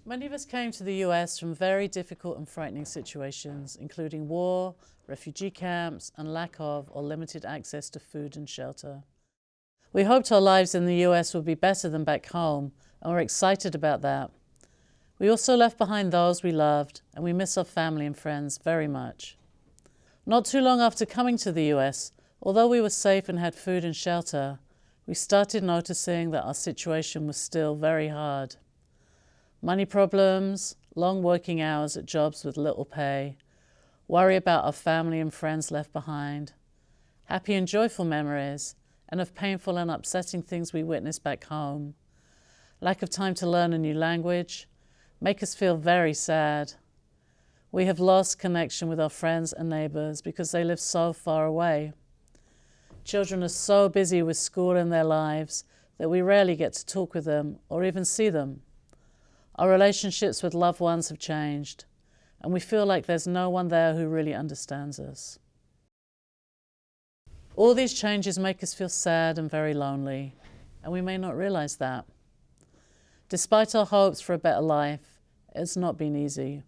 Many of us came to the US from very difficult and frightening situations, including war, refugee camps, and lack of or limited access to food and shelter. We hoped our lives in the US would be better than back home, and we're excited about that. We also left behind those we loved, and we miss our family and friends very much. Not too long after coming to the US, although we were safe and had food and shelter, we started noticing that our situation was still very hard. Money problems, long working hours at jobs with little pay, worry about our family and friends left behind, happy and joyful memories, and of painful and upsetting things we witnessed back home, lack of time to learn a new language, make us feel very sad. We have lost connection with our friends and neighbours because they live so far away. Children are so busy with school and their lives that we rarely get to talk with them or even see them. Our relationships with loved ones have changed, and we feel like there's no one there who really understands us. All these changes make us feel sad and very lonely, and we may not realize that. Despite our hopes for a better life, it's not been easy.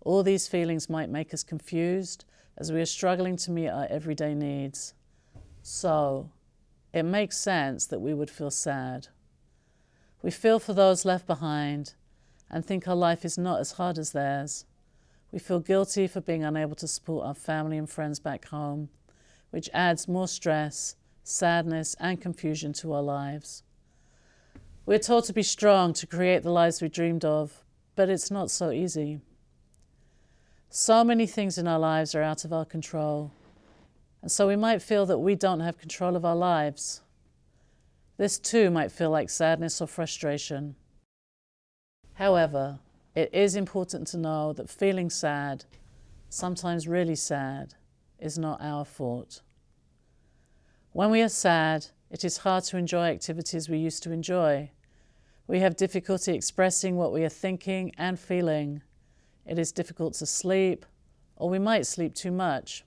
All these feelings might make us confused as we are struggling to meet our everyday needs. So, it makes sense that we would feel sad. We feel for those left behind and think our life is not as hard as theirs. We feel guilty for being unable to support our family and friends back home, which adds more stress, sadness, and confusion to our lives. We're told to be strong to create the lives we dreamed of, but it's not so easy. So many things in our lives are out of our control, and so we might feel that we don't have control of our lives. This too might feel like sadness or frustration. However, it is important to know that feeling sad, sometimes really sad, is not our fault. When we are sad, it is hard to enjoy activities we used to enjoy. We have difficulty expressing what we are thinking and feeling. It is difficult to sleep, or we might sleep too much.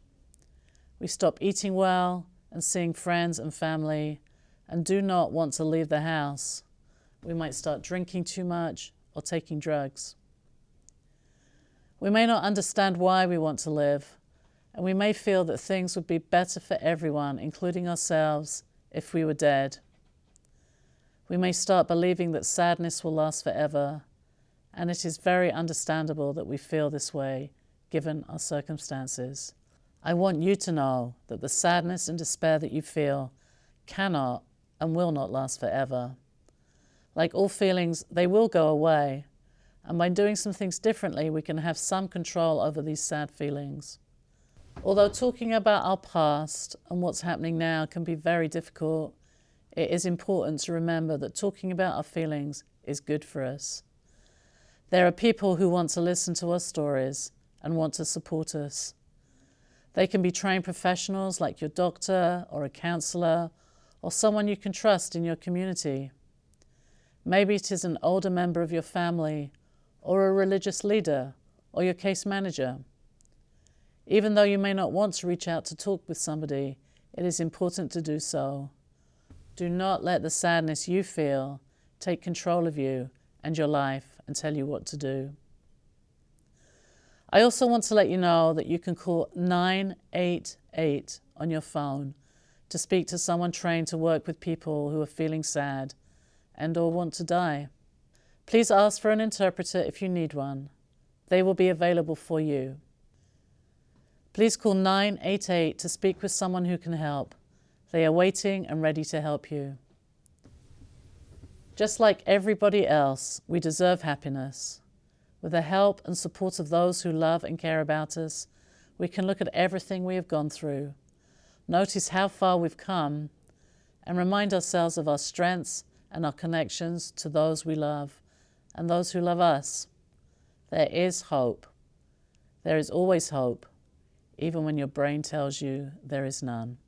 We stop eating well and seeing friends and family, and do not want to leave the house. We might start drinking too much or taking drugs. We may not understand why we want to live, and we may feel that things would be better for everyone, including ourselves, if we were dead. We may start believing that sadness will last forever, and it is very understandable that we feel this way, given our circumstances. I want you to know that the sadness and despair that you feel cannot and will not last forever. Like all feelings, they will go away, and by doing some things differently, we can have some control over these sad feelings. Although talking about our past and what's happening now can be very difficult, it is important to remember that talking about our feelings is good for us. There are people who want to listen to our stories and want to support us. They can be trained professionals like your doctor or a counselor or someone you can trust in your community. Maybe it is an older member of your family or a religious leader or your case manager. Even though you may not want to reach out to talk with somebody, it is important to do so. Do not let the sadness you feel take control of you and your life and tell you what to do. I also want to let you know that you can call 988 on your phone to speak to someone trained to work with people who are feeling sad and or want to die. Please ask for an interpreter if you need one. They will be available for you. Please call 988 to speak with someone who can help. They are waiting and ready to help you. Just like everybody else, we deserve happiness. With the help and support of those who love and care about us, we can look at everything we have gone through, notice how far we've come, and remind ourselves of our strengths and our connections to those we love and those who love us. There is hope. There is always hope, even when your brain tells you there is none.